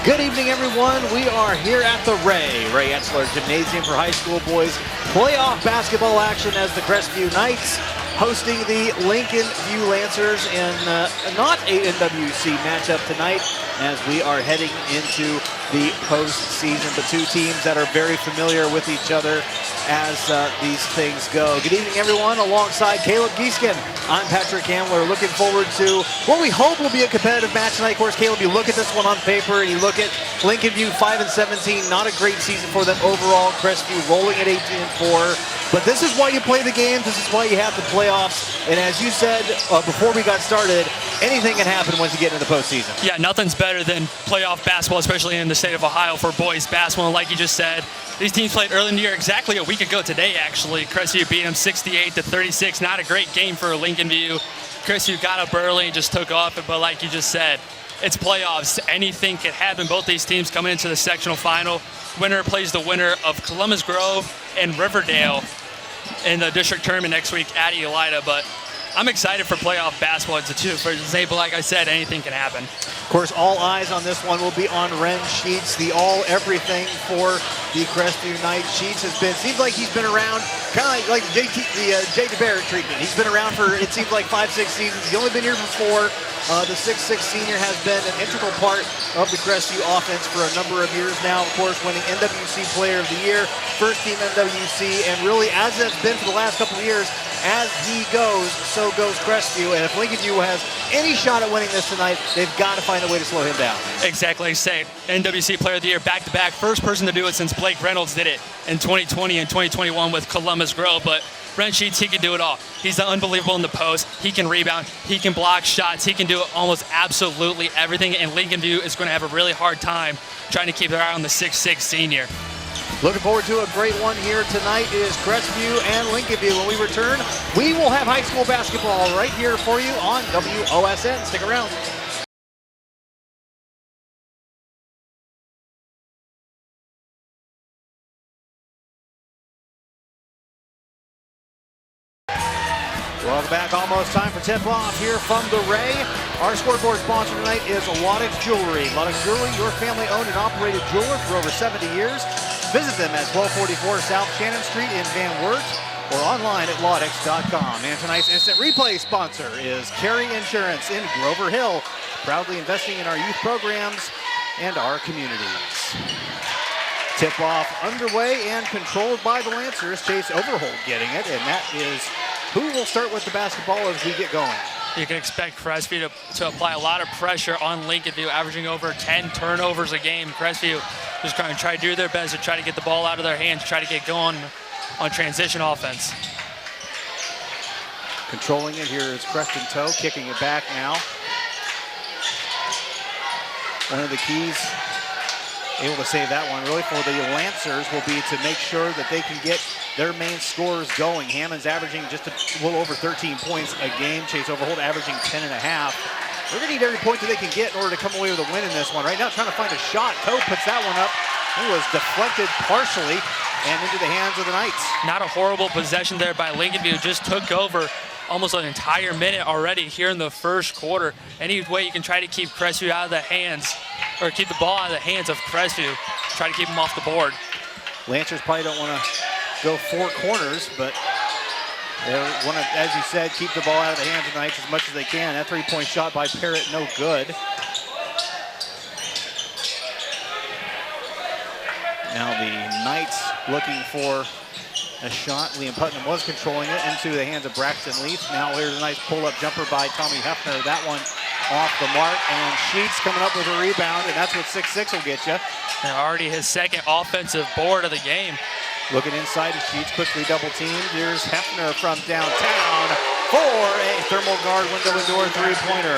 Good evening, everyone. We are here at the Ray Etzler Gymnasium for high school boys playoff basketball action as the Crestview Knights hosting the Lincolnview Lancers in not a NWC matchup tonight as we are heading into the postseason, but two teams that are very familiar with each other as these things go. Good evening, everyone. Alongside Caleb Gieskin, I'm Patrick Hamler. Looking forward to what we hope will be a competitive match tonight. Of course, Caleb, you look at this one on paper and you look at Lincolnview 5-17. Not a great season for them overall. Crestview rolling at 18-4. But this is why you play the games. This is why you have the playoffs. And as you said before we got started, anything can happen once you get into the postseason. Yeah, nothing's better than playoff basketball, especially in the state of Ohio for boys basketball. And like you just said, these teams played early in the year, exactly a week ago today, actually. Crestview beat them 68-36. Not a great game for Lincolnview. Crestview got up early and just took off. But like you just said, it's playoffs. Anything can happen. Both these teams coming into the sectional final. Winner plays the winner of Columbus Grove and Riverdale in the district tournament next week at Elida. But I'm excited for playoff basketball. It's a two for Zabe. Like I said, anything can happen. Of course, all eyes on this one will be on Ren Sheets, the all-everything for the Crestview Knights. Sheets seems like he's been around, kind of like the Jay DeBarrett treatment. He's been around for, it seems like 5-6 seasons. He's only been here for 4. The 6'6 senior has been an integral part of the Crestview offense for a number of years now. Of course, winning NWC Player of the Year, first team NWC, and really, as it's been for the last couple of years, as he goes, so goes Crestview. And if Lincolnview has any shot at winning this tonight, they've got to find a way to slow him down. Exactly. Like I say, NWC Player of the Year back-to-back. First person to do it since Blake Reynolds did it in 2020 and 2021 with Columbus Grove. But Brent Sheets, he can do it all. He's unbelievable in the post. He can rebound. He can block shots. He can do almost absolutely everything. And Lincolnview is going to have a really hard time trying to keep their eye on the 6'6 senior. Looking forward to a great one here tonight. It is Crestview and Lincolnview. When we return, we will have high school basketball right here for you on WOSN. Stick around. Welcome back. Almost time for tip-off here from the Ray. Our scoreboard sponsor tonight is Lodex Jewelry. Lodex Jewelry, your family-owned and operated jeweler for over 70 years. Visit them at 1244 South Shannon Street in Van Wert or online at Lodex.com. And tonight's instant replay sponsor is Carey Insurance in Grover Hill, proudly investing in our youth programs and our communities. Tip-off underway and controlled by the Lancers. Chase Overholt getting it, and that is who will start with the basketball as we get going. You can expect Crestview to apply a lot of pressure on Lincolnview, averaging over 10 turnovers a game. Crestview just going to try to do their best to try to get the ball out of their hands, try to get going on transition offense. Controlling it here is Preston Toe, kicking it back now. One of the keys, able to save that one really, for the Lancers will be to make sure that they can get their main scorers going. Hammond's averaging just a little over 13 points a game. Chase Overholt averaging 10.5. They're going to need every point that they can get in order to come away with a win in this one. Right now trying to find a shot. Toe puts that one up. He was deflected partially and into the hands of the Knights. Not a horrible possession there by Lincolnview. Just took over almost an entire minute already here in the first quarter. Any way you can try to keep Crestview out of the hands, or keep the ball out of the hands of Crestview, try to keep them off the board. Lancers probably don't want to go 4 corners, but they want to, as you said, keep the ball out of the hands of the Knights as much as they can. That three-point shot by Parrott, no good. Now the Knights looking for a shot. Liam Putnam was controlling it into the hands of Braxton Leaf. Now here's a nice pull-up jumper by Tommy Hefner. That one off the mark, and Sheets coming up with a rebound, and that's what 6'6 will get you. And already his second offensive board of the game. Looking inside of Sheets, quickly double teamed. Here's Hefner from downtown for a thermal guard window and door three-pointer.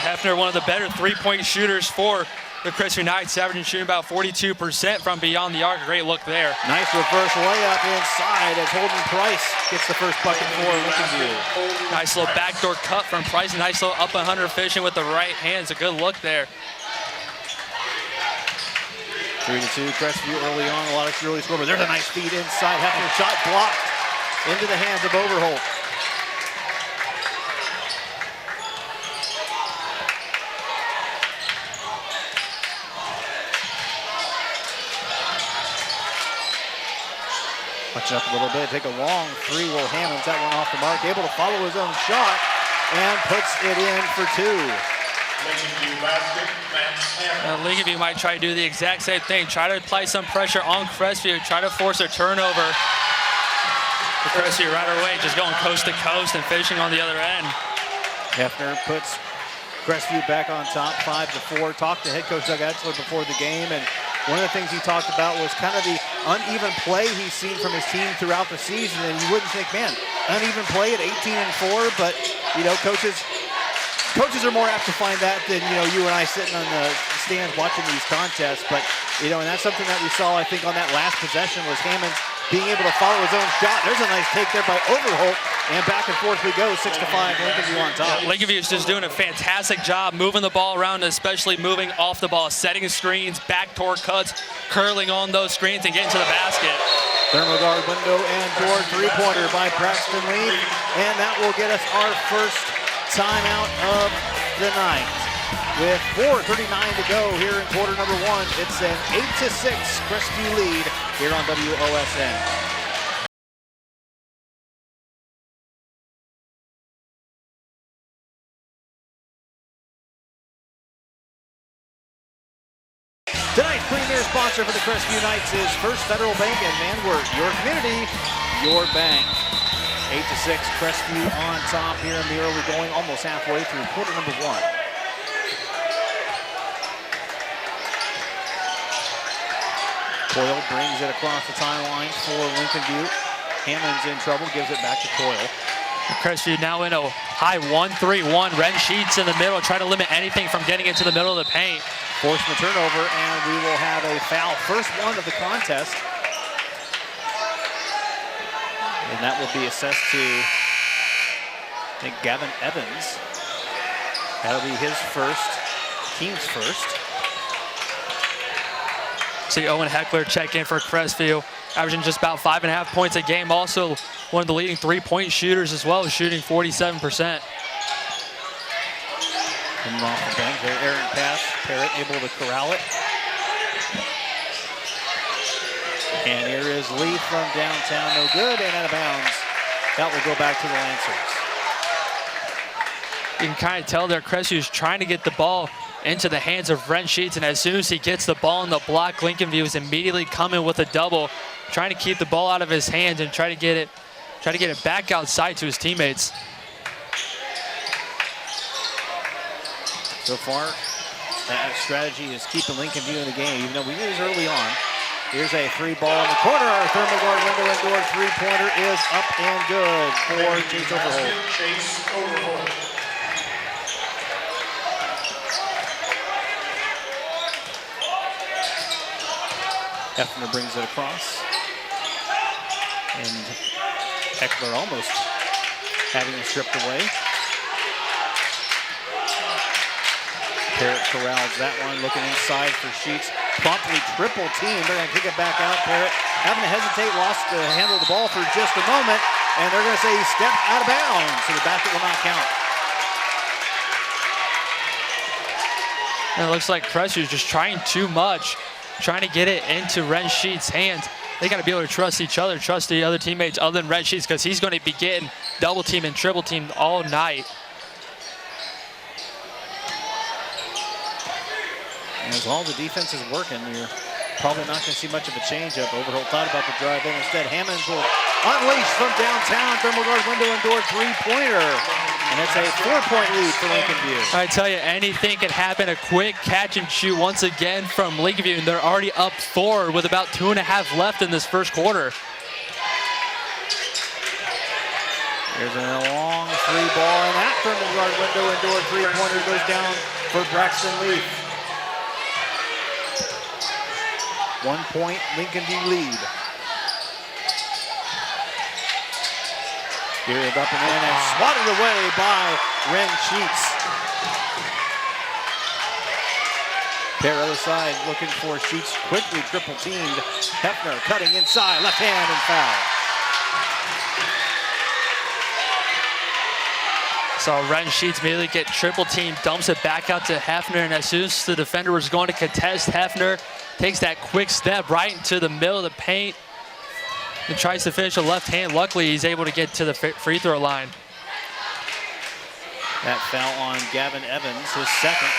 Hefner, one of the better three-point shooters for the Crestview Knights, averaging shooting about 42% from beyond the arc. Great look there. Nice reverse layup inside as Holden Price gets the first bucket for Lincolnview. Nice little backdoor cut from Price. Nice little up and under efficient with the right hand. It's a good look there. 3-2, Crestview early on. A lot of early score, but there's a nice feed inside. Hefner shot blocked into the hands of Overholt. Punching up a little bit, take a long three. Will Hammonds that one off the mark, able to follow his own shot and puts it in for two. Lincolnview might try to do the exact same thing. Try to apply some pressure on Crestview. Try to force a turnover. For Crestview right away, just going coast to coast and finishing on the other end. Hefner puts Crestview back on top, 5-4. Talked to head coach Doug Etzler before the game, and one of the things he talked about was kind of the uneven play he's seen from his team throughout the season. And you wouldn't think, man, uneven play at 18-4, but you know, coaches are more apt to find that than you and I sitting on the stands watching these contests. But and that's something that we saw, I think, on that last possession was Hammonds being able to follow his own shot. There's a nice take there by Overholt, and back and forth we go, 6-5, Lincolnview on top. Lincolnview is just doing a fantastic job moving the ball around, especially moving off the ball, setting screens, backdoor cuts, curling on those screens, and getting to the basket. Thermogard window and door three-pointer by Braxton Lee, and that will get us our first timeout of the night. With 4:39 to go here in quarter number one, it's an 8-6 Crestview lead here on WOSN. Tonight's premier sponsor for the Crestview Knights is First Federal Bank, and man, we're your community, your bank. 8-6 Crestview on top here in the early going, almost halfway through quarter number one. Coyle brings it across the timeline for Lincolnview. Hammonds in trouble, gives it back to Coyle. Crestview now in a high 1-3-1. Ren Sheets in the middle, try to limit anything from getting into the middle of the paint. Forcing the turnover, and we will have a foul. First one of the contest. And that will be assessed to, I think, Gavin Evans. That'll be his first, team's first. See Owen Heckler check in for Crestview, averaging just about 5.5 points a game. Also one of the leading three-point shooters as well, shooting 47%. Coming off the bench there, errant pass. Parrott able to corral it. And here is Lee from downtown, no good, and out of bounds. That will go back to the Lancers. You can kind of tell there Crestview is trying to get the ball into the hands of Ren Sheets, and as soon as he gets the ball in the block, Lincolnview is immediately coming with a double, trying to keep the ball out of his hands and try to get it back outside to his teammates. So far, that strategy is keeping Lincolnview in the game, even though we knew this early on. Here's a three ball in the corner. Our Thermogard window and door three-pointer is up and good for Chase Overholt. Hefner brings it across. And Heckler almost having it stripped away. Parrott corrals that one, looking inside for Sheets. Promptly triple team. They're going to kick it back out. Parrott having to hesitate, lost to handle the ball for just a moment. And they're going to say he stepped out of bounds, so the basket will not count. And it looks like Crestview is just trying too much, trying to get it into Ren Sheets' hands. They got to be able to trust each other, trust the other teammates other than Ren Sheets, because he's going to be getting double team and triple teamed all night. And as all the defense is working, you're probably not going to see much of a change-up. Overholt thought about the drive in. Instead, Hammonds will unleash from downtown. Thermogard window and door three-pointer. And it's a 4-point lead for Lincolnview. I tell you, anything can happen. A quick catch and shoot once again from Lincolnview, and they're already up 4 with about 2.5 left in this first quarter. Here's a long three ball, and that Thermogard window and door three-pointer goes down for Braxton Lee. 1-point Lincolnview lead. Geared up and in and swatted away by Ren Sheets. Pair other side looking for Sheets, quickly triple teamed. Hefner cutting inside, left hand and foul. So Ren Sheets immediately get triple team, dumps it back out to Hefner, and as soon as the defender was going to contest, Hefner takes that quick step right into the middle of the paint. and tries to finish a left hand. Luckily, he's able to get to the free throw line. That foul on Gavin Evans, his second,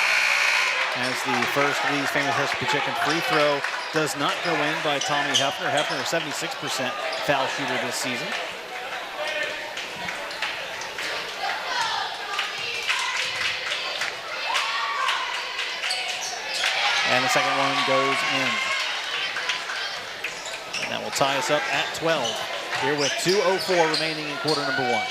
as the first Lee's Famous Recipe Chicken free throw does not go in by Tommy Hefner. Hefner, a 76% foul shooter this season. And the second one goes in. And that will tie us up at 12. Here with 2:04 remaining in quarter number 1.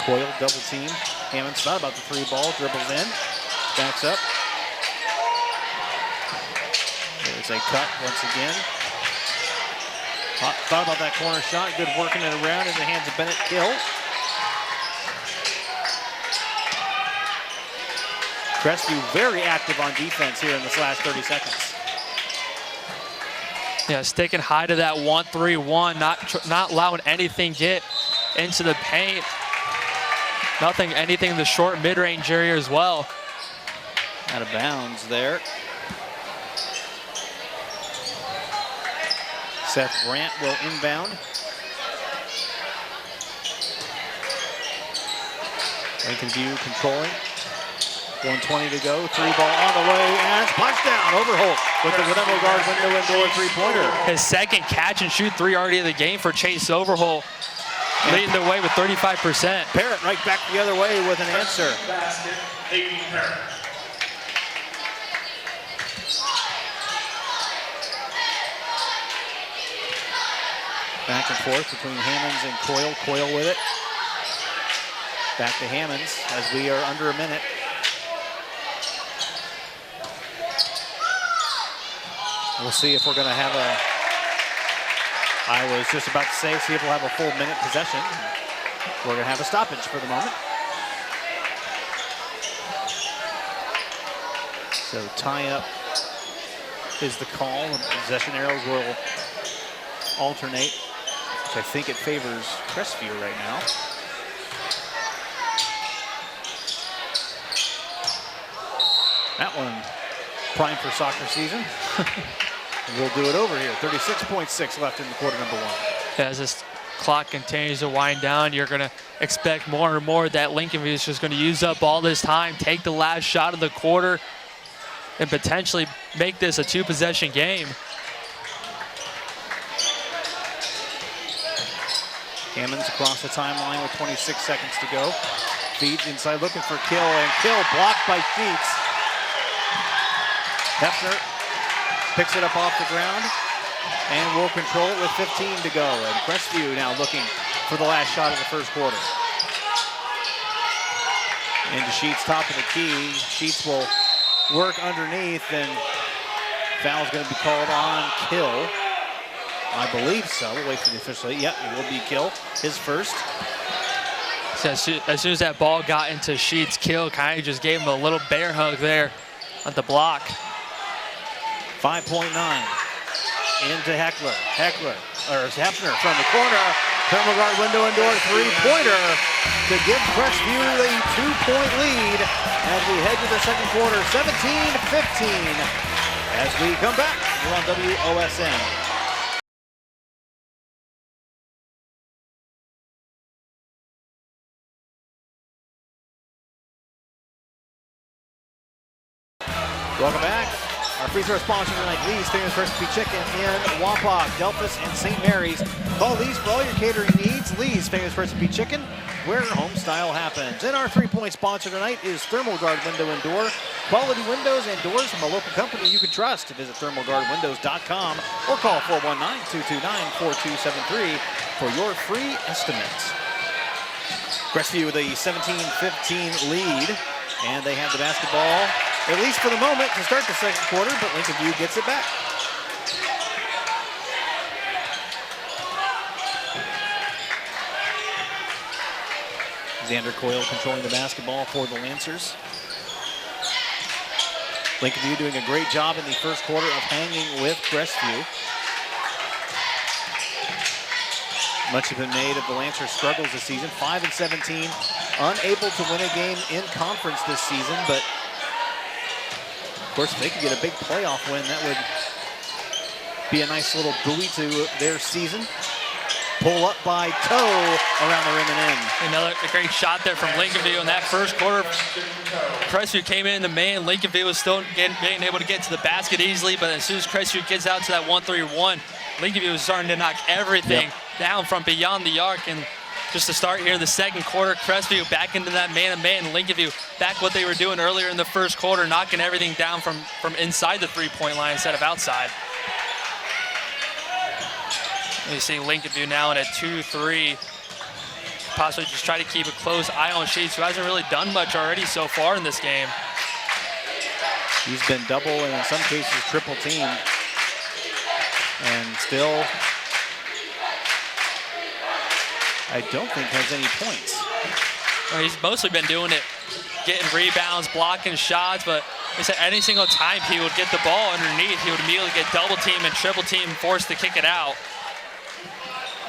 Coyle double team. Hammond's thought about the free ball, dribbles in, backs up. There's a cut once again. Thought about that corner shot, good working it around in the hands of Bennett Kill. Crestview very active on defense here in this last 30 seconds. Yeah, sticking high to that 1-3-1, not allowing anything get into the paint. Anything in the short mid-range area as well. Out of bounds there. Seth Brandt will inbound. Lincolnview controlling. 1:20 to go. Three ball on the way and touchdown. Overholt with the Thermal Guard window and door three-pointer. His second catch and shoot three already of the game for Chase Overholt. Leading the way with 35%. Parrott right back the other way with an answer. Back and forth between Hammonds and Coyle. Coyle with it. Back to Hammonds as we are under a minute. We'll see if we're going to have I was just about to say, see if we'll have a full minute possession. We're going to have a stoppage for the moment. So tie up is the call. The possession arrows will alternate, which I think it favors Crestview right now. That one primed for soccer season. We'll do it over here. 36.6 left in the quarter number 1. As this clock continues to wind down, you're going to expect more and more that Lincolnview is just going to use up all this time, take the last shot of the quarter, and potentially make this a two-possession game. Hammonds across the timeline with 26 seconds to go. Feeds inside looking for Kill, and Kill blocked by Sheets. Hefner picks it up off the ground and will control it with 15 to go. And Crestview now looking for the last shot of the first quarter. Into Sheets, top of the key. Sheets will work underneath, and foul's going to be called on Kill. I believe so. We'll wait for the official. Yep, it will be Kill, his first. So as soon as that ball got into Sheets, Kill kind of just gave him a little bear hug there at the block. 5.9 into Hefner from the corner. Thermal Guard window and door three-pointer to give Crestview a 2-point lead as we head to the second quarter, 17-15. As we come back, we're on WOSN. Welcome back. Our free throw sponsor tonight, Lee's Famous Recipe Chicken in Wapak, Delphus, and St. Mary's. Call Lee's for all your catering needs. Lee's Famous Recipe Chicken, where home style happens. And our three-point sponsor tonight is Thermal Guard Window and Door. Quality windows and doors from a local company you can trust. Visit thermalguardwindows.com or call 419-229-4273 for your free estimates. Crestview with a 17-15 lead, and they have the basketball, at least for the moment, to start the second quarter, but Lincolnview gets it back. Xander Coyle controlling the basketball for the Lancers. Lincolnview doing a great job in the first quarter of hanging with Crestview. Much has been made of the Lancers' struggles this season. 5-17, unable to win a game in conference this season, but course, if they could get a big playoff win, that would be a nice little buoy to their season. Pull up by Toe around the rim and in. Another great shot there from Lincolnview in that first quarter. Crestview came in the man. Lincolnview was still being able to get to the basket easily, but as soon as Crestview gets out to that 1-3-1, Lincolnview was starting to knock everything down from beyond the arc. And just to start here in the second quarter, Crestview back into that man-to-man. Lincolnview back what they were doing earlier in the first quarter, knocking everything down from inside the three-point line instead of outside. You see Lincolnview now in a 2-3. Possibly just try to keep a close eye on Sheets, who hasn't really done much already so far in this game. He's been double and in some cases triple teamed. And still, I don't think has any points. Well, he's mostly been doing it, getting rebounds, blocking shots, but he said any single time he would get the ball underneath, he would immediately get double teamed and triple teamed and forced to kick it out.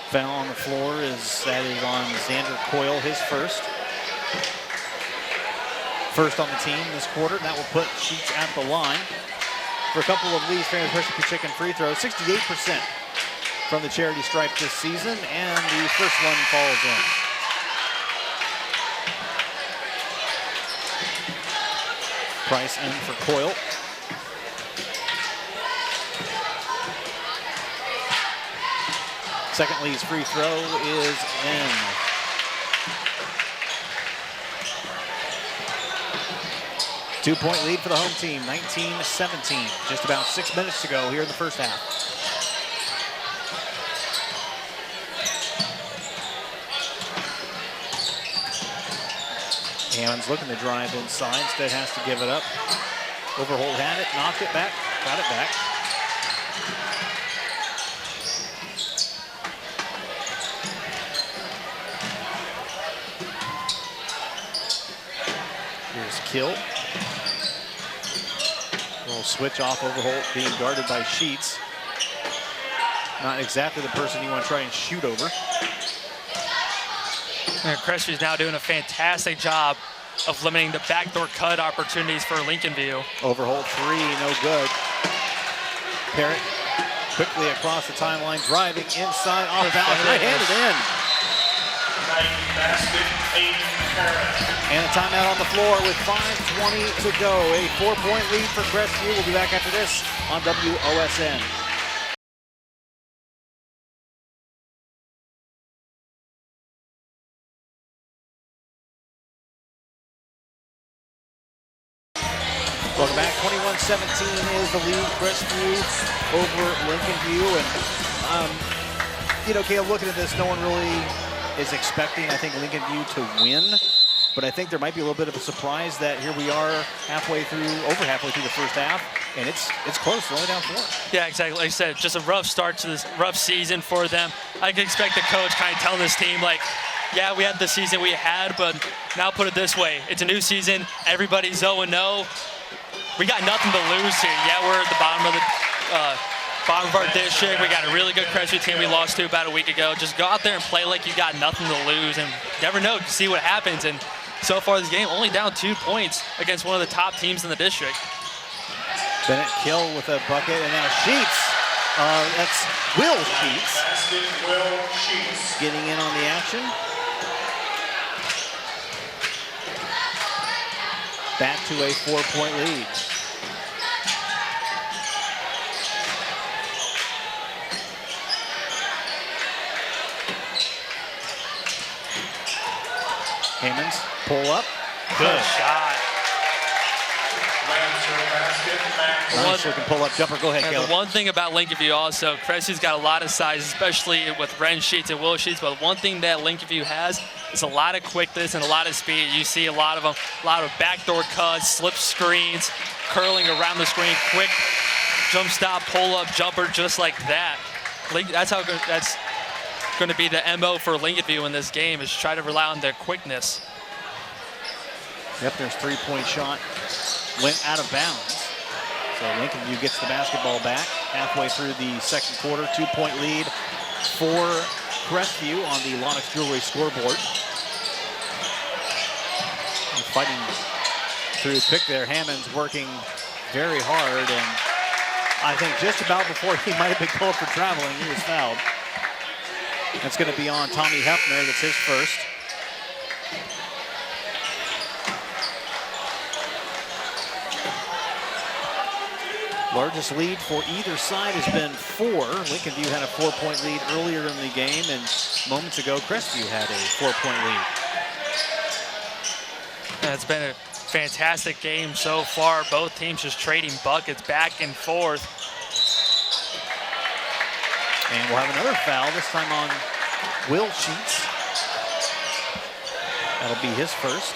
Foul on the floor that is on Xander Coyle, his first. First on the team this quarter, and that will put Sheets at the line for a couple of Lee's Famous Pressure Chicken free throws. 68% from the charity stripe this season, and the first one falls in. Price in for Coyle. Second Lee's free throw is in. Two-point lead for the home team, 19-17. Just about 6 minutes to go here in the first half. Hammond's looking to drive inside, instead has to give it up. Overholt had it, knocked it back, got it back. Kill. A little switch off Overholt being guarded by Sheets. Not exactly the person you want to try and shoot over. Crestview's now doing a fantastic job of limiting the backdoor cut opportunities for Lincolnview. Overholt three, no good. Parrott quickly across the timeline, driving inside, off balance, right-handed in. And a timeout on the floor with 5:20 to go. A 4-point lead for Crestview. We'll be back after this on WOSN. Welcome back. 21-17 is the lead. Crestview over Lincolnview. And, you know, Caleb, looking at this, no one really is expecting, I think, Lincolnview to win. But I think there might be a little bit of a surprise that here we are over halfway through the first half, and it's close. We're only down 4. Yeah, exactly. Like I said, just a rough start to this rough season for them. I can expect the coach kind of telling this team, like, yeah, we had the season we had, but now put it this way. It's a new season. Everybody's 0-0. We got nothing to lose here. Yeah, we're at the bottom of our district. We got a really good Crestview team we lost to about a week ago. Just go out there and play like you got nothing to lose, and never know, see what happens. And so far this game, only down 2 points against one of the top teams in the district. Bennett Kill with a bucket, and now Sheets. That's Will Sheets getting in on the action. Back to a 4-point lead. Hammonds pull up. Good shot. Nice looking pull up jumper. Go ahead, Caleb. The one thing about Lincolnview also, Crestview's got a lot of size, especially with Ren Sheets and Will Sheets, but one thing that Lincolnview has is a lot of quickness and a lot of speed. You see a lot of them, a lot of backdoor cuts, slip screens, curling around the screen, quick jump stop, pull up jumper, just like that. That's going to be the MO for Lincolnview in this game, is try to rely on their quickness. Yep, there's 3-point shot. Went out of bounds. So Lincolnview gets the basketball back halfway through the second quarter. 2-point lead for Crestview on the Lonix Jewelry scoreboard. And fighting through pick there. Hammond's working very hard, and I think just about before he might have been called for traveling, he was fouled. That's going to be on Tommy Hefner. That's his first. Largest lead for either side has been 4. Lincolnview had a 4-point lead earlier in the game, and moments ago, Crestview had a 4-point lead. And it's been a fantastic game so far. Both teams just trading buckets back and forth. And we'll have another foul, this time on Will Sheets. That'll be his first.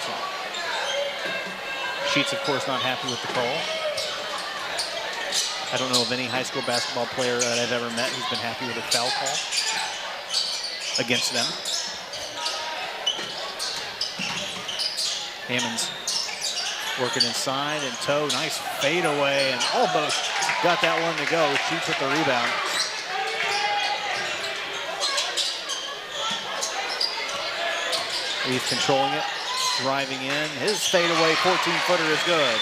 Sheets, of course, not happy with the call. I don't know of any high school basketball player that I've ever met who's been happy with a foul call against them. Hammonds working inside, and Toe, nice fade away, and almost got that one to go. Sheets with the rebound. He's controlling it, driving in. His fadeaway 14-footer is good.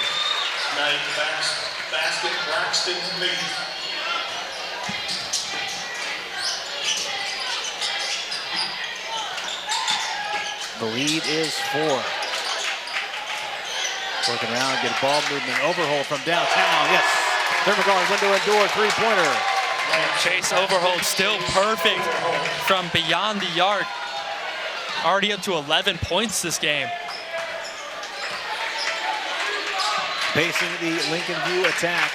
Basket, Braxton Lee. The lead is 4. Working around, get a ball movement, overhaul from downtown. Yes, Thermagard window and door, 3-pointer. Chase Overholt still perfect from beyond the arc. Already up to 11 points this game. Pacing the Lincolnview attack.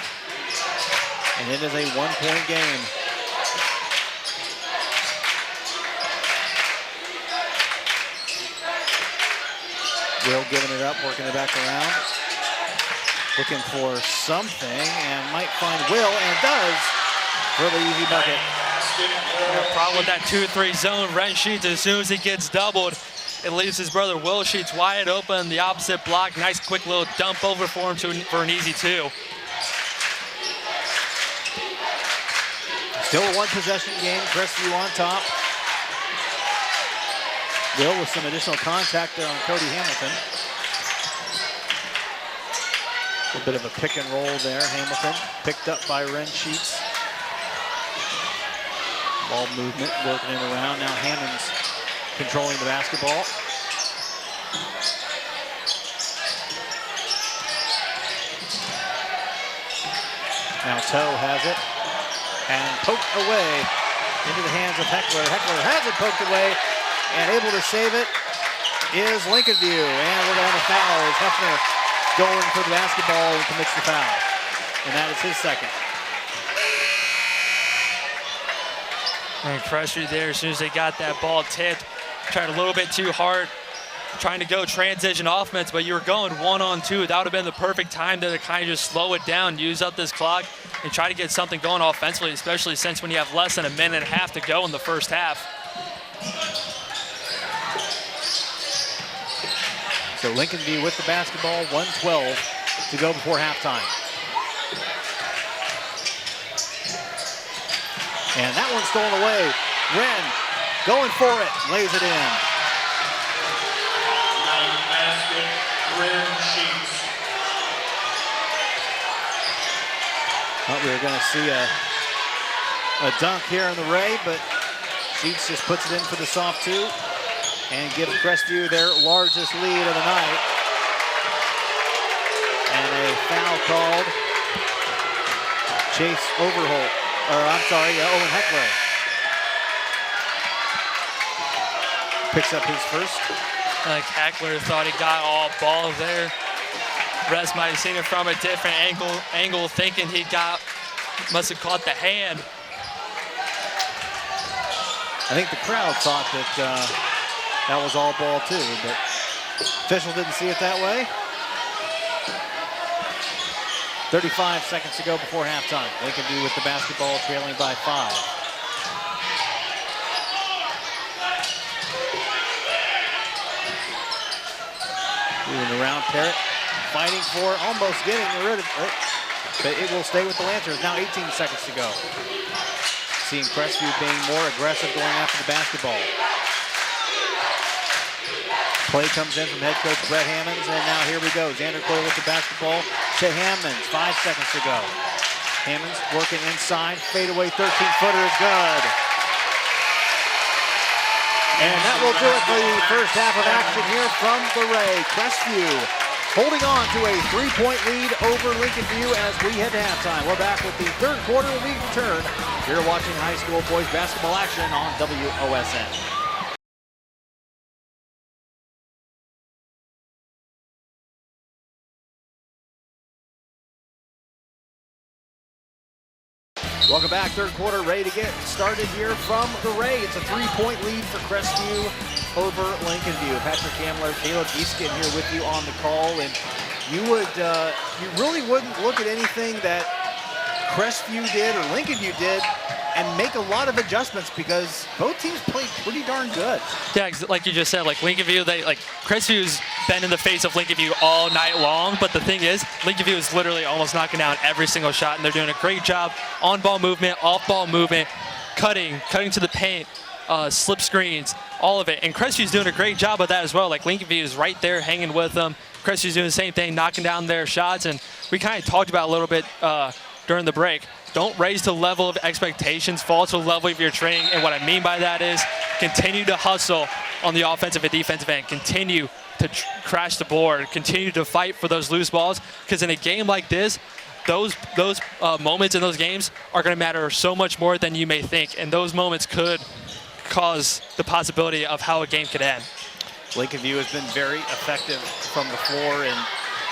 And it is a 1-point game. Will giving it up, working it back around. Looking for something, and might find Will, and does, for the easy bucket. The problem with that 2-3 zone, Ren Sheets, as soon as he gets doubled, it leaves his brother Will Sheets wide open, the opposite block. Nice quick little dump over for him for an easy 2. Still a 1-possession game, Crestview on top. Will with some additional contact there on Cody Hamilton. A bit of a pick and roll there. Hamilton picked up by Ren Sheets. Ball movement, working it around. Now Hammonds controlling the basketball. Now Toe has it and poked away into the hands of Heckler. Heckler has it poked away and able to save it is Lincolnview. And we're going to foul as Hefner going for the basketball and commits the foul. And that is his second. And Crestview there, as soon as they got that ball tipped, tried a little bit too hard, trying to go transition offense, but you were going 1-on-2. That would have been the perfect time to kind of just slow it down, use up this clock, and try to get something going offensively, especially since when you have less than a minute and a half to go in the first half. So Lincolnview with the basketball, 1:12 to go before halftime. And that one's stolen away. Wren going for it, lays it in. Basket, Ren Sheets. Thought we were going to see a dunk here in the Ray, but Sheets just puts it in for the soft 2 and gives Crestview their largest lead of the night. And a foul called. Chase Overholt. Owen Heckler picks up his first. Like Heckler thought he got all ball there. Rest might have seen it from a different angle thinking must have caught the hand. I think the crowd thought that that was all ball too, but official didn't see it that way. 35 seconds to go before halftime. Lincolnview with the basketball, trailing by 5. Moving around, Parrott fighting for, almost getting rid of it, but it will stay with the Lancers. Now 18 seconds to go. Seeing Crestview being more aggressive going after the basketball. Play comes in from head coach Brett Hammonds, and now here we go. Xander Coyle with the basketball to Hammonds. 5 seconds to go. Hammonds working inside. Fadeaway 13-footer is good. And that will do it for the first half of action here from the Ray. Crestview holding on to a 3-point lead over Lincolnview as we head to halftime. We're back with the third quarter when we return. You're watching high school boys basketball action on WOSN. Welcome back, third quarter, ready to get started here from the Ray. It's a 3-point lead for Crestview over Lincolnview. Patrick Hamler, Caleb Easkin here with you on the call, and you really wouldn't look at anything that Crestview did or Lincolnview did and make a lot of adjustments because both teams played pretty darn good. Yeah, like you just said, like Lincolnview, Crestview's been in the face of Lincolnview all night long, but the thing is, Lincolnview is literally almost knocking down every single shot, and they're doing a great job on-ball movement, off-ball movement, cutting to the paint, slip screens, all of it. And Crestview's doing a great job of that as well. Like Lincolnview is right there hanging with them. Crestview's doing the same thing, knocking down their shots, and we kind of talked about a little bit during the break. Don't raise the level of expectations, fall to the level of your training. And what I mean by that is continue to hustle on the offensive and defensive end. Continue to crash the board. Continue to fight for those loose balls. Because in a game like this, those moments in those games are going to matter so much more than you may think. And those moments could cause the possibility of how a game could end. Lincolnview has been very effective from the floor, and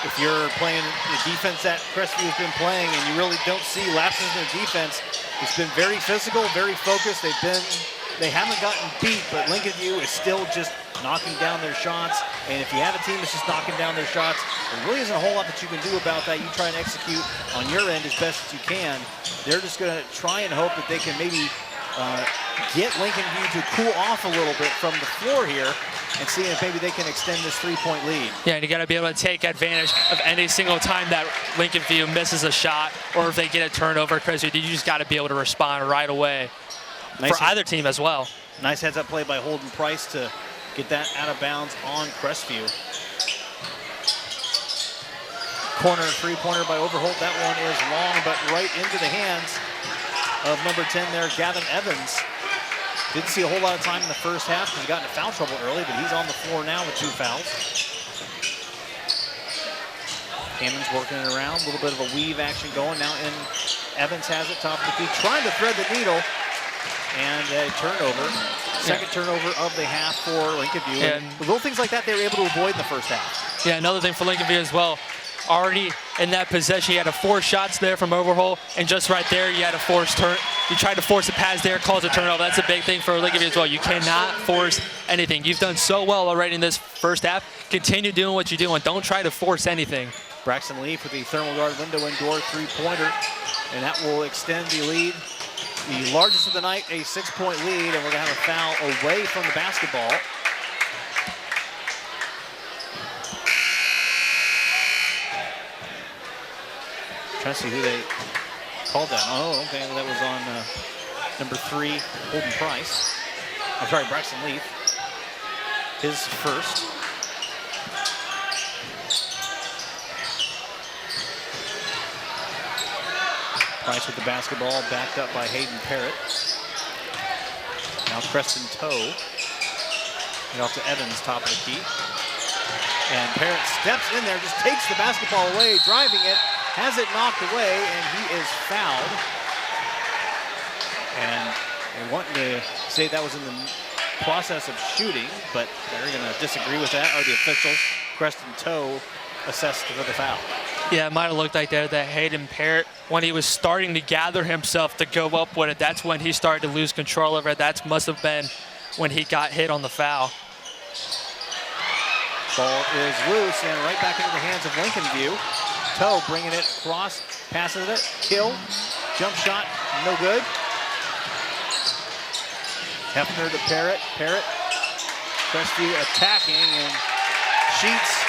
if you're playing the defense that Crestview has been playing and you really don't see lapses in their defense, it's been very physical, very focused. They haven't gotten beat, but Lincolnview is still just knocking down their shots. And if you have a team that's just knocking down their shots, there really isn't a whole lot that you can do about that. You try and execute on your end as best as you can. They're just going to try and hope that they can maybe get Lincolnview to cool off a little bit from the floor here and see if maybe they can extend this 3-point lead. Yeah, and you got to be able to take advantage of any single time that Lincolnview misses a shot or if they get a turnover. Crestview, you just got to be able to respond right away for either team as well. Nice heads-up play by Holden Price to get that out of bounds on Crestview. Corner three-pointer by Overholt. That one is long, but right into the hands of number 10 there, Gavin Evans. Didn't see a whole lot of time in the first half because he got into foul trouble early, but he's on the floor now with 2 fouls. Hammond's working it around, a little bit of a weave action going now, and Evans has it top of the key, trying to thread the needle, and a turnover. Second turnover of the half for Lincolnview. And little things like that they were able to avoid in the first half. Yeah, another thing for Lincolnview as well. Already in that possession, you had 4 shots there from Overholt, and just right there, you had a forced turn. You tried to force a pass there, calls a turnover. That's a big thing for Lincolnview as well. You cannot force anything. You've done so well already in this first half. Continue doing what you're doing. Don't try to force anything. Braxton Leaf with the thermal guard window and door 3-pointer, and that will extend the lead. The largest of the night, a 6-point lead, and we're gonna have a foul away from the basketball. Trying to see who they called that. Oh, okay, that was on number 3, Holden Price. I'm sorry, Braxton Leaf. His first. Price with the basketball, backed up by Hayden Parrott. Now Preston Toe. Get off to Evans, top of the key. And Parrott steps in there, just takes the basketball away, driving it, has it knocked away, and he is fouled. And they want to say that was in the process of shooting, but they're going to disagree with that, are the officials. Preston Toe assessed for the foul. Yeah, it might have looked like that Hayden Parrott, when he was starting to gather himself to go up with it, that's when he started to lose control over it. That must have been when he got hit on the foul. Ball is loose and right back into the hands of Lincolnview. Toe bringing it across, passes it, Kill, jump shot, no good. Hefner to Parrott, Crestview attacking, and Sheets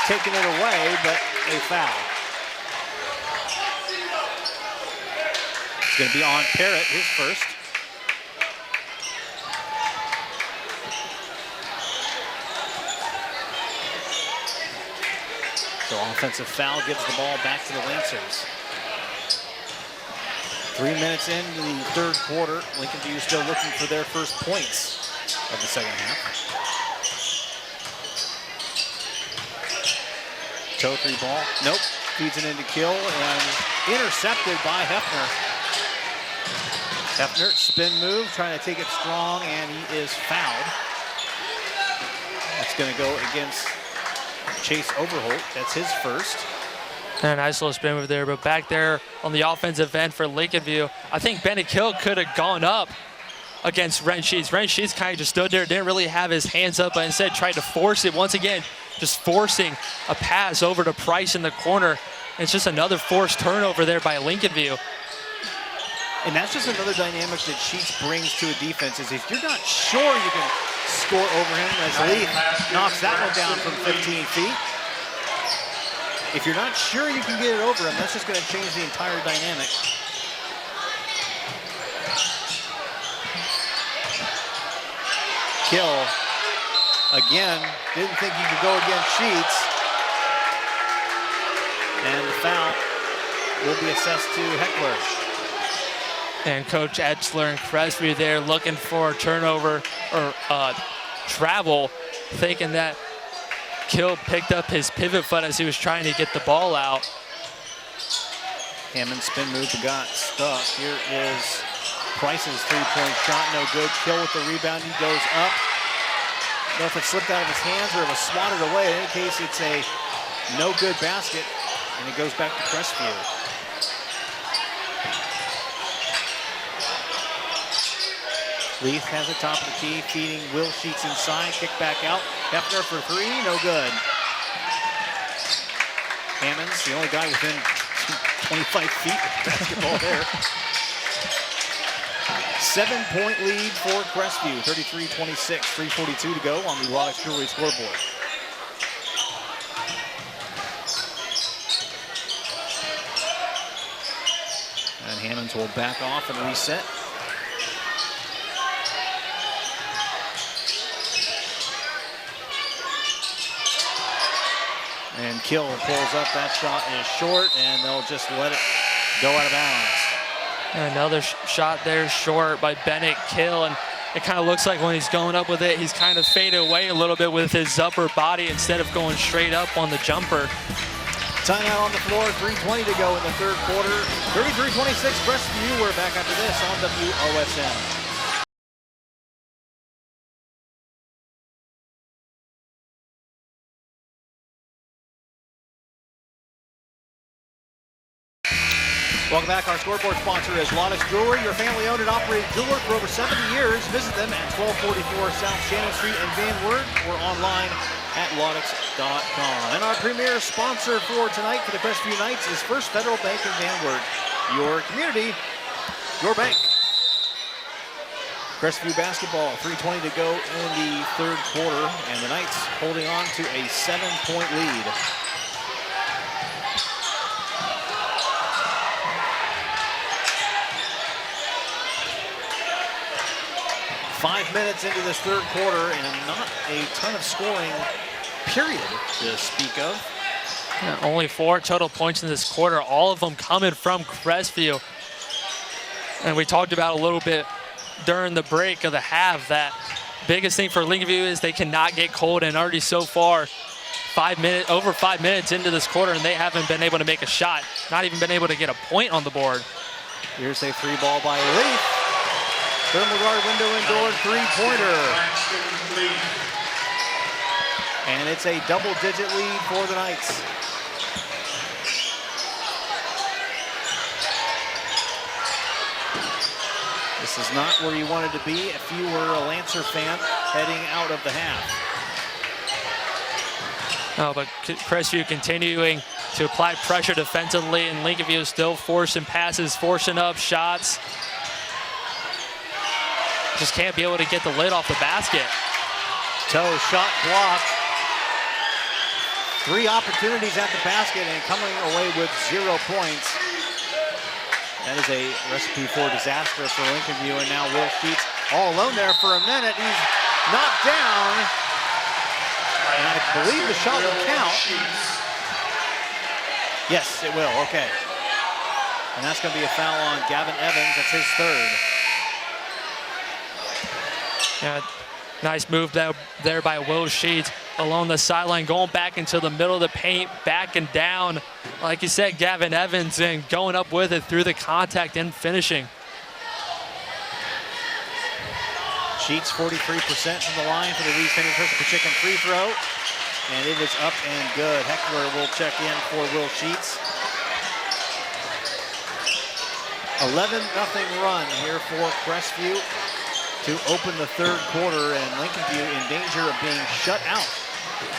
taking it away, but a foul. It's going to be on Parrott, his first. So offensive foul gives the ball back to the Lancers. 3 minutes into the third quarter, Lincolnview is still looking for their first points of the second half. Toe three ball, nope, feeds it into Kill and intercepted by Hefner. Hefner, spin move, trying to take it strong, and he is fouled. That's going to go against Chase Overholt. That's his first. And a nice little spin move there, but back there on the offensive end for Lincolnview, I think Bennett Kill could have gone up against Ren Sheets. Ren Sheets kind of just stood there, didn't really have his hands up, but instead tried to force it. Once again, just forcing a pass over to Price in the corner. It's just another forced turnover there by Lincolnview. And that's just another dynamic that Sheets brings to a defense, is if you're not sure you can score over him, as Lee knocks that one down from 15 feet. If you're not sure you can get it over him, that's just going to change the entire dynamic. Kill, again, didn't think he could go against Sheets. And the foul will be assessed to Heckler. And Coach Etzler and Crestview there looking for a turnover or travel, thinking that Kill picked up his pivot foot as he was trying to get the ball out. Hammond spin move got stuck. Here is Price's three-point shot, no good. Kill with the rebound, he goes up. I don't know if it slipped out of his hands or it was swatted away. In any case, it's a no good basket, and it goes back to Crestview. Leith has it top of the key, feeding Will Sheets inside, kick back out. Hefner for three, no good. Hammond's the only guy within 25 feet of the basketball there. 7-point lead for Crestview, 33-26, 3:42 to go on the Logic Jewelry scoreboard. And Hammonds will back off and reset. And Kill pulls up, that shot is short, and they'll just let it go out of bounds. Another shot there short by Bennett Kill, and it kind of looks like when he's going up with it, he's kind of faded away a little bit with his upper body instead of going straight up on the jumper. Timeout on the floor, 3:20 to go in the third quarter. 33-26, Crestview. We're back after this on WOSN. Welcome back. Our scoreboard sponsor is Loddix Jewelry, your family-owned and operated jeweler for over 70 years. Visit them at 1244 South Shannon Street in Van Wert or online at loddix.com. And our premier sponsor for tonight for the Crestview Knights is First Federal Bank in Van Wert. Your community, your bank. Crestview basketball, 3:20 to go in the third quarter, and the Knights holding on to a 7-point lead. Five minutes into this third quarter, and not a ton of scoring, period, to speak of. Yeah, only 4 total points in this quarter, all of them coming from Crestview. And we talked about a little bit during the break of the half that biggest thing for Lincolnview is they cannot get cold, and already so far, over 5 minutes into this quarter, and they haven't been able to make a shot, not even been able to get a point on the board. Here's a free ball by Leith. Thermal guard window and door three-pointer. And it's a double-digit lead for the Knights. This is not where you wanted to be if you were a Lancer fan heading out of the half. Oh, but Crestview continuing to apply pressure defensively, and Lincolnview still forcing passes, forcing up shots. Just can't be able to get the lid off the basket. Toe shot blocked. 3 opportunities at the basket and coming away with 0 points. That is a recipe for disaster for Lincolnview, and now Will Sheets all alone there for a minute. He's knocked down, and I believe the shot will count. Yes, it will. Okay. And that's going to be a foul on Gavin Evans. That's his third. Yeah, nice move there by Will Sheets along the sideline, going back into the middle of the paint, back and down. Like you said, Gavin Evans, and going up with it through the contact and finishing. Sheets 43% from the line for the Lee's Famous Hershey Chicken free throw. And it is up and good. Heckler will check in for Will Sheets. 11-0 run here for Crestview to open the third quarter, and Lincolnview in danger of being shut out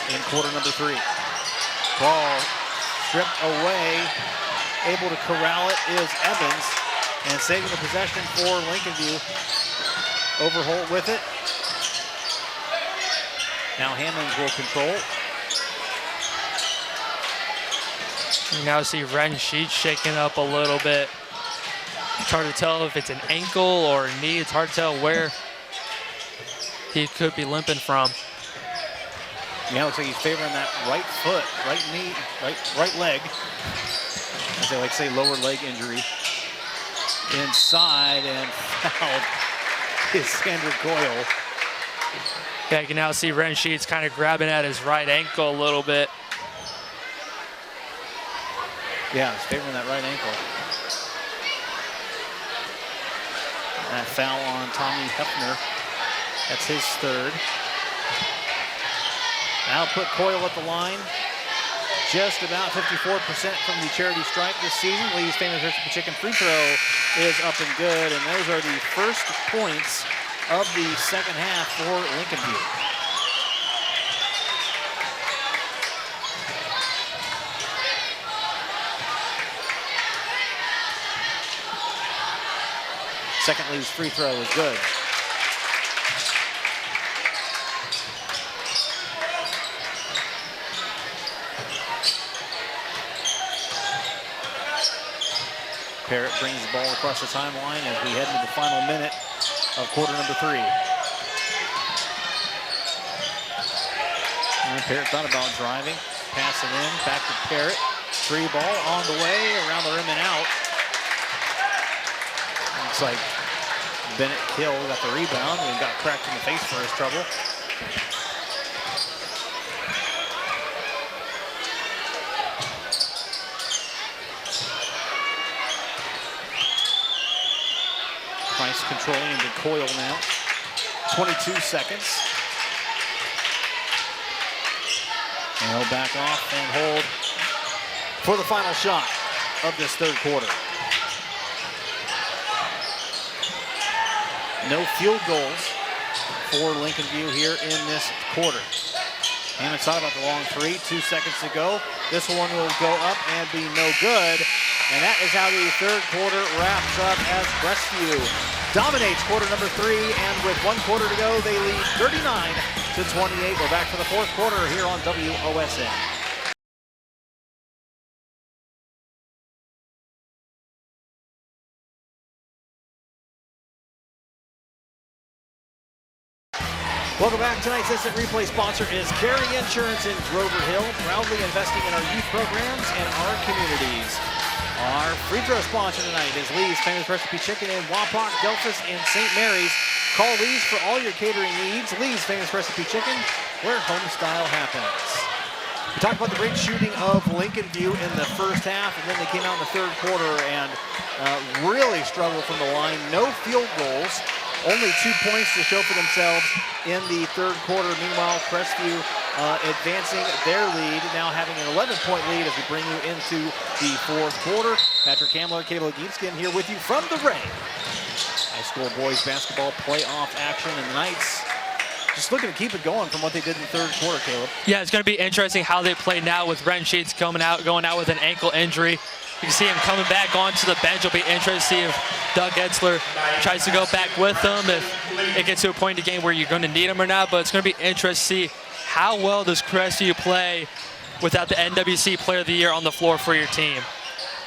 in quarter number 3. Ball stripped away. Able to corral it is Evans, and saving the possession for Lincolnview. Overholt with it. Now Hammonds will control. You now see Ren Sheets shaking up a little bit. It's hard to tell if it's an ankle or a knee. It's hard to tell where he could be limping from. Yeah, looks like he's favoring that right foot, right knee, right leg. As they like to say, lower leg injury. Inside and fouled is Sandra Coyle. Yeah, you can now see Ren Sheets kind of grabbing at his right ankle a little bit. Yeah, he's favoring that right ankle. That foul on Tommy Hefner. That's his third. Now put Coyle at the line. Just about 54% from the charity stripe this season. Lee's Famous Hershey Chicken free throw is up and good, and those are the first points of the second half for Lincolnview. Second Lee's free throw is good. Parrott brings the ball across the timeline as we head into the final minute of quarter number 3. And Parrott thought about driving, pass it in, back to Parrott. 3 ball on the way, around the rim and out. Looks like Bennett Hill got the rebound and got cracked in the face for his trouble. Price controlling into Coyle now. 22 seconds. And he'll back off and hold for the final shot of this third quarter. No field goals for Lincolnview here in this quarter. Hammond thought about the long 3, 2 seconds to go. This one will go up and be no good. And that is how the third quarter wraps up as Crestview dominates quarter number 3. And with 1 quarter to go, they lead 39-28. We're back for the fourth quarter here on WOSN. Welcome back. Tonight's instant replay sponsor is Carey Insurance in Grover Hill, proudly investing in our youth programs and our communities. Our free throw sponsor tonight is Lee's Famous Recipe Chicken in Wapak, Delphus, and St. Mary's. Call Lee's for all your catering needs. Lee's Famous Recipe Chicken, where home style happens. We talked about the great shooting of Lincolnview in the first half, and then they came out in the third quarter and really struggled from the line. No field goals. Only 2 points to show for themselves in the third quarter. Meanwhile, Crestview advancing their lead, now having an 11-point lead as we bring you into the fourth quarter. Patrick Hamler, Caleb Giebskin here with you from the Ray. High school boys basketball playoff action, and the Knights just looking to keep it going from what they did in the third quarter, Caleb. Yeah, it's going to be interesting how they play now with Ren Sheets going out with an ankle injury. You can see him coming back onto the bench. It'll be interesting to see if Doug Etzler tries to go back with them, if it gets to a point in the game where you're going to need him or not. But it's going to be interesting to see how well does Crestview play without the NWC Player of the Year on the floor for your team.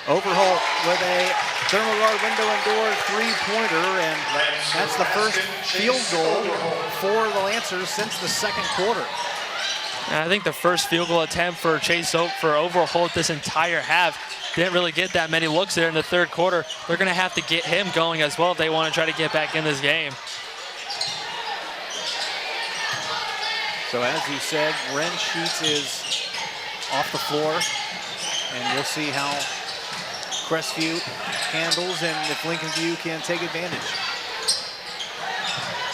Overholt with a thermal guard window and door three-pointer, and that's the first field goal for the Lancers since the second quarter. And I think the first field goal attempt for Chase for Overholt this entire half didn't really get that many looks there in the third quarter. They're going to have to get him going as well if they want to try to get back in this game. So as you said, Ren Sheets is off the floor, and we'll see how Crestview handles and if Lincolnview can take advantage.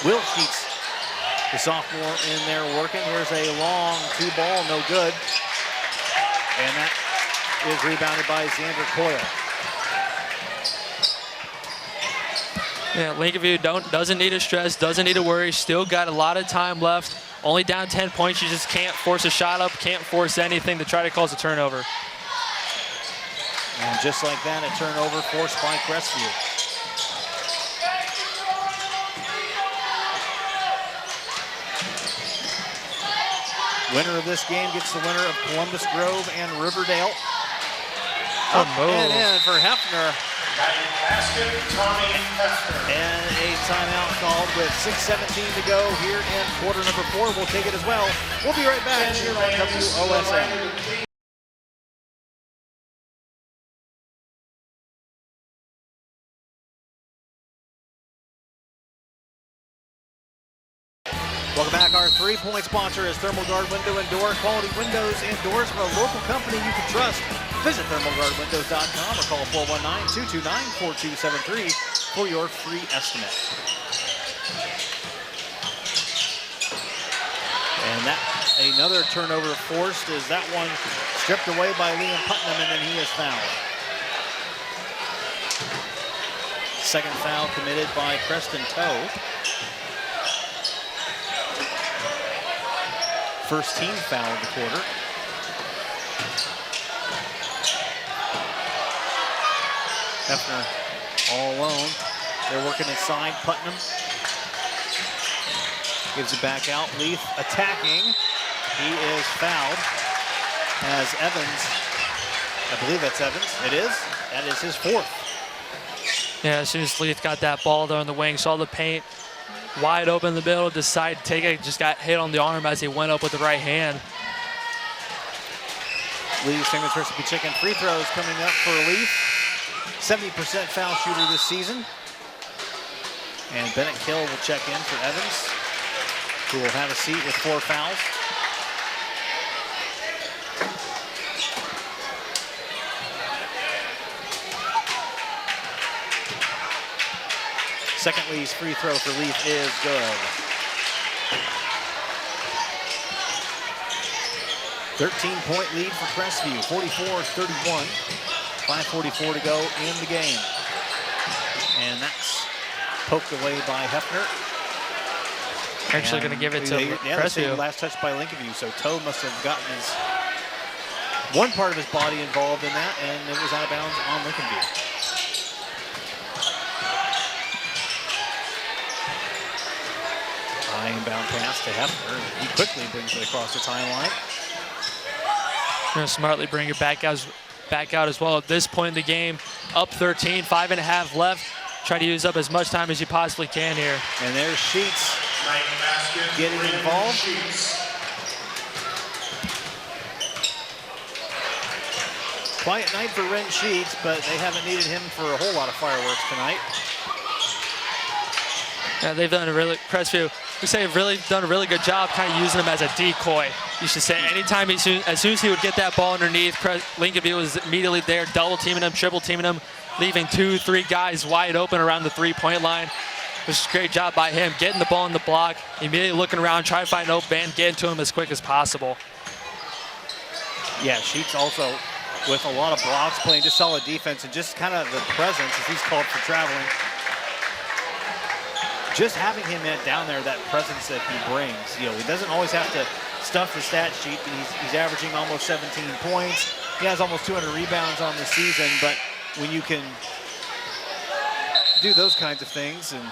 Will Sheets, the sophomore, in there working. Here's a long two ball, no good. And that is rebounded by Xander Coyle. Yeah, Lincolnview doesn't need to stress, doesn't need to worry. Still got a lot of time left. Only down 10 points. You just can't force a shot up, can't force anything to try to cause a turnover. And just like that, a turnover forced by Crestview. Winner of this game gets the winner of Columbus Grove and Riverdale. Up and in for Hefner. Basket, Tommy Hefner. And a timeout called with 6:17 to go here in quarter number 4. We'll take it as well. We'll be right back here on WOSN. Welcome back. Our three-point sponsor is Thermal Guard Window and Door. Quality windows and doors from a local company you can trust. Visit thermalguardwindows.com or call 419-229-4273 for your free estimate. And that another turnover forced is that one stripped away by Liam Putnam, and then he is fouled. Second foul committed by Preston Toe. First team foul of the quarter. Hefner all alone. They're working inside. Putnam gives it back out. Leith attacking. He is fouled as Evans, I believe that's Evans. It is. That is his fourth. Yeah, as soon as Leith got that ball there on the wing, saw the paint wide open in the middle, decided to take it, just got hit on the arm as he went up with the right hand. Leith's famous recipe chicken free throws coming up for Leith. 70% foul shooter this season. And Bennett Kill will check in for Evans, who will have a seat with 4 fouls. Second Lee's free throw for Leith is good. 13-point lead for Crestview, 44-31. 5:44 to go in the game. And that's poked away by Hefner. Actually going to give it to Crestview. Last touch by Lincolnview, so Toe must have gotten one part of his body involved in that, and it was out of bounds on Lincolnview. High inbound pass to Hefner. He quickly brings it across the timeline. Going to smartly bring it back out as well at this point in the game. Up 13, 5.5 left. Try to use up as much time as you possibly can here. And there's Sheets getting involved. Quiet night for Ren Sheets, but they haven't needed him for a whole lot of fireworks tonight. Yeah, they've done Crestview, we say, really done a really good job kind of using him as a decoy. You should say anytime as soon as he would get that ball underneath, Lincolnview was immediately there, double teaming him, triple teaming him, leaving 2-3 guys wide open around the 3-point line. It was a great job by him, getting the ball in the block, immediately looking around, trying to find an open man, getting to him as quick as possible. Yeah, Sheets also with a lot of blocks, playing just solid defense, and just kind of the presence as he's called for traveling. Just having him down there, that presence that he brings, he doesn't always have to stuff the stat sheet, but he's averaging almost 17 points. He has almost 200 rebounds on the season, but when you can do those kinds of things, and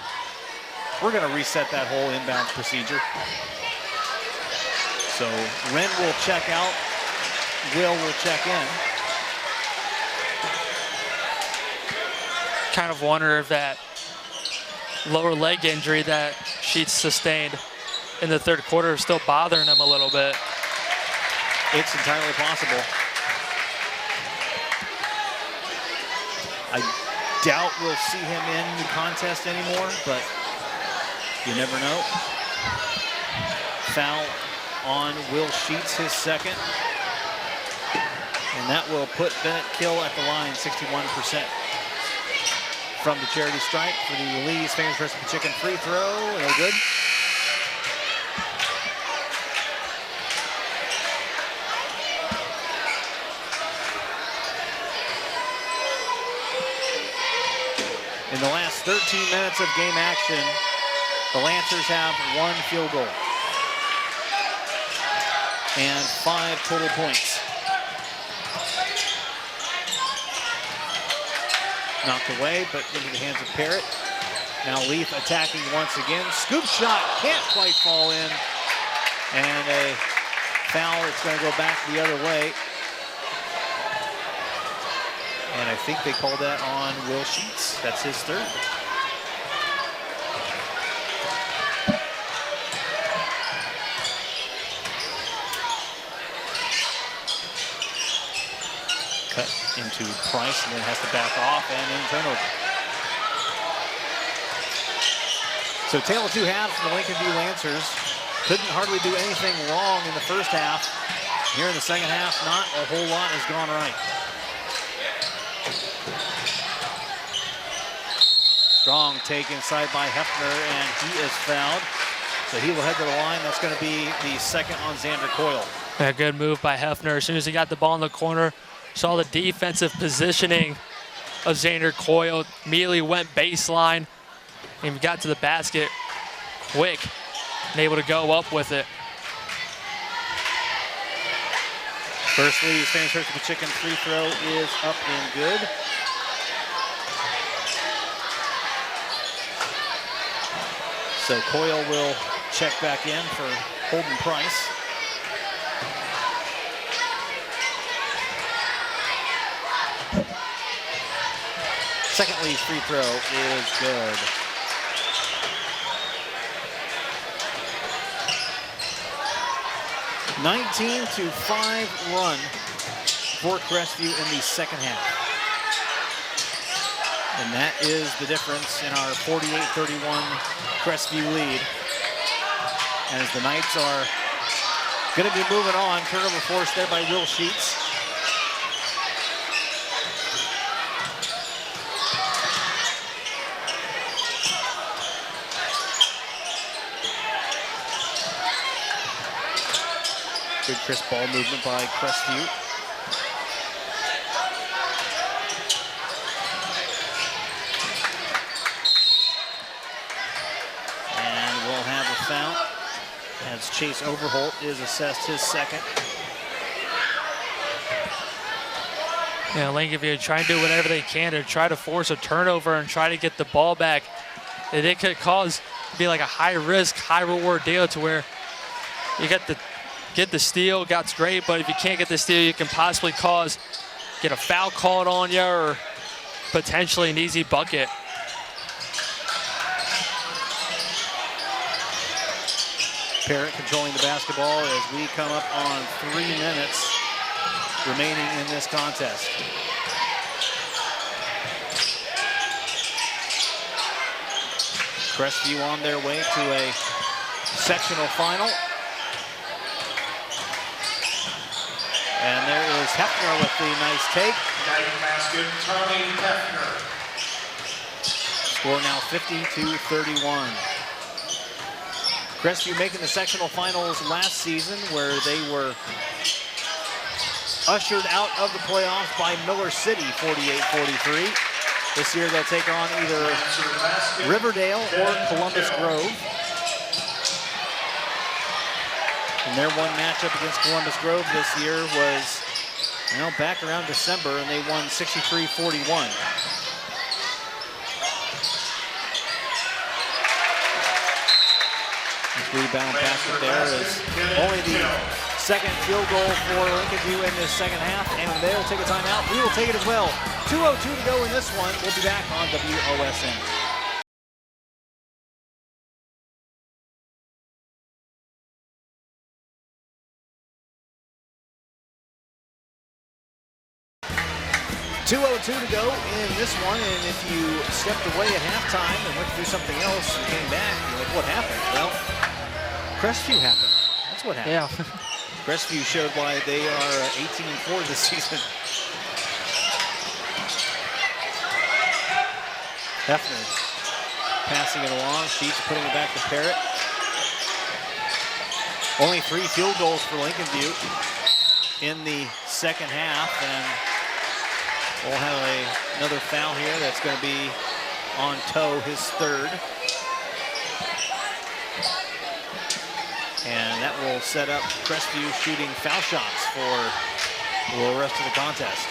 we're going to reset that whole inbounds procedure. So Ren will check out, Will check in. Kind of wonder if that lower leg injury that Sheets sustained in the third quarter is still bothering him a little bit. It's entirely possible. I doubt we'll see him in the contest anymore, but you never know. Foul on Will Sheets, his second. And that will put Bennett Kill at the line, 61% from the charity stripe for the Lee's Famous Recipe Chicken free throw. No good. In the last 13 minutes of game action, the Lancers have 1 field goal and 5 total points. Knocked away, but into the hands of Parrott. Now Leaf attacking once again. Scoop shot, can't quite fall in. And a foul, it's going to go back the other way. And I think they called that on Will Sheets. That's his third. Cut into Price and then has to back off and in turnover. So tale of two halves for the Lincolnview Lancers. Couldn't hardly do anything wrong in the first half. Here in the second half, not a whole lot has gone right. Strong take inside by Hefner, and he is fouled. So he will head to the line. That's going to be the second on Xander Coyle. A good move by Hefner. As soon as he got the ball in the corner, saw the defensive positioning of Xander Coyle, immediately went baseline and got to the basket quick and able to go up with it. First Lee's Famous Recipe Chicken free throw is up and good. So Coyle will check back in for Holden Price. Second Lee's free throw is good. (19-5) run for Crestview in the second half. And that is the difference in our 48-31 Crestview lead. As the Knights are going to be moving on. Turnover forced there by Will Sheets. Good crisp ball movement by Crestview. Foul as Chase Overholt is assessed his second. Yeah, Lincolnview trying to do whatever they can to try to force a turnover and try to get the ball back. And it could be like a high risk, high reward deal to where you get the steal, that's great, but if you can't get the steal, you can possibly get a foul called on you or potentially an easy bucket. Parrott controlling the basketball as we come up on 3 minutes remaining in this contest. Crestview on their way to a sectional final. And there is Hefner with the nice take. Basket, Tommy Hefner. Score now 50-31. Crestview making the sectional finals last season where they were ushered out of the playoffs by Miller City, 48-43. This year they'll take on either Riverdale or Columbus Grove. And their one matchup against Columbus Grove this year was, back around December, and they won 63-41. Rebound basket there is only the second field goal for Lincolnview in this second half, and they'll take a timeout. We will take it as well. 2:02 to go in this one. We'll be back on WOSN. 2:02 to go in this one, and if you stepped away at halftime and went to do something else and came back, you're like, what happened? Well, Crestview happened. That's what happened. Yeah. Crestview showed why they are 18-4 this season. Hefner passing it along. Sheets putting it back to Parrott. Only 3 field goals for Lincolnview in the second half, and we'll have another foul here that's going to be on Toe, his third. And that will set up Crestview shooting foul shots for the rest of the contest.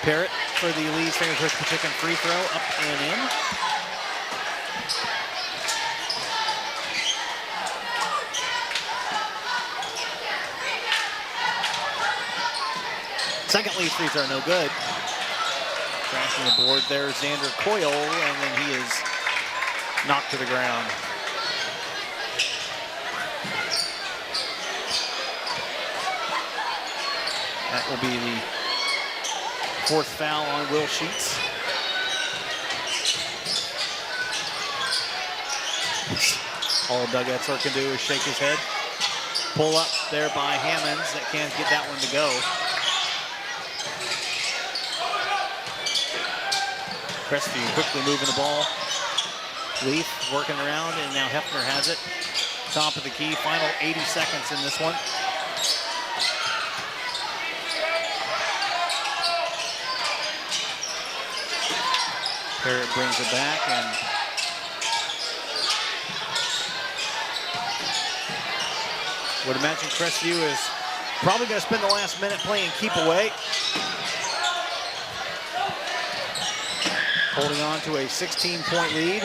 Parrott for the Lee's Fingertips Chicken free throw, up and in. Second lead free throw, no good. Crashing the board there, Xander Coyle, and then he is knocked to the ground. That will be the 4th foul on Will Sheets. All Doug Etzler can do is shake his head. Pull up there by Hammonds that can't get that one to go. Crestview quickly moving the ball. Leaf working around, and now Hefner has it. Top of the key, final 80 seconds in this one. Parrott brings it back, and would imagine Crestview is probably going to spend the last minute playing keep away. Holding on to a 16-point lead.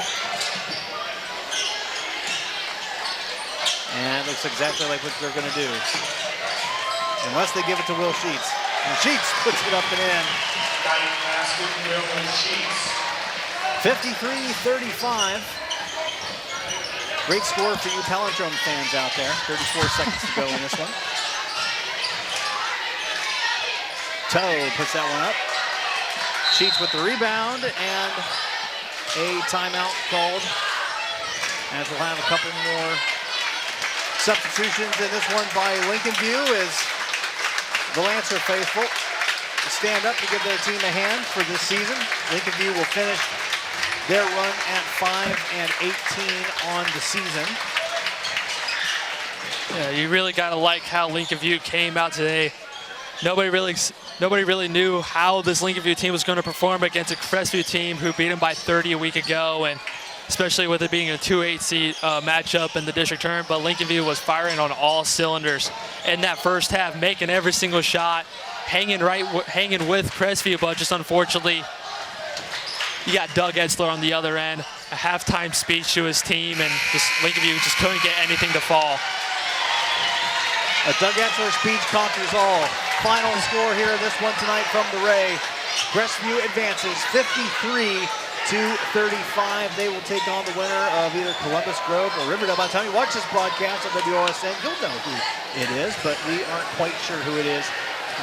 And it looks exactly like what they're going to do. Unless they give it to Will Sheets. And Sheets puts it up and in. 53-35. Great score for you Palindrome fans out there. 34 seconds to go in this one. Toe puts that one up. Sheets with the rebound, and a timeout called. As we'll have a couple more substitutions in this one by Lincolnview as the Lancer faithful stand up to give their team a hand for this season. Lincolnview will finish their run at 5-18 on the season. Yeah, you really got to like how Lincolnview came out today. Nobody really knew how this Lincolnview team was going to perform against a Crestview team who beat them by 30 a week ago, and especially with it being a 2-8 seed matchup in the district tournament. But Lincolnview was firing on all cylinders in that first half, making every single shot, hanging with Crestview, but just unfortunately, you got Doug Etzler on the other end, a halftime speech to his team, and Lincolnview just couldn't get anything to fall. A Doug Etzler speech conquers all. Final score here in this one tonight from the Ray. Crestview advances 53-35. They will take on the winner of either Columbus Grove or Riverdale. By the time you watch this broadcast on WOSN, you'll know who it is, but we aren't quite sure who it is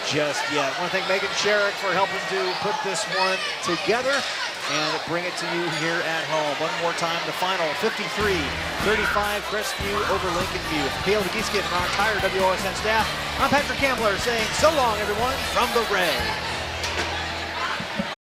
just yet. I want to thank Megan Sherrick for helping to put this one together and bring it to you here at home. One more time, the final 53-35 Crestview over Lincolnview. For Cale DeGieskit and our entire WOSN staff, I'm Patrick Campbell saying so long, everyone, from the Ray.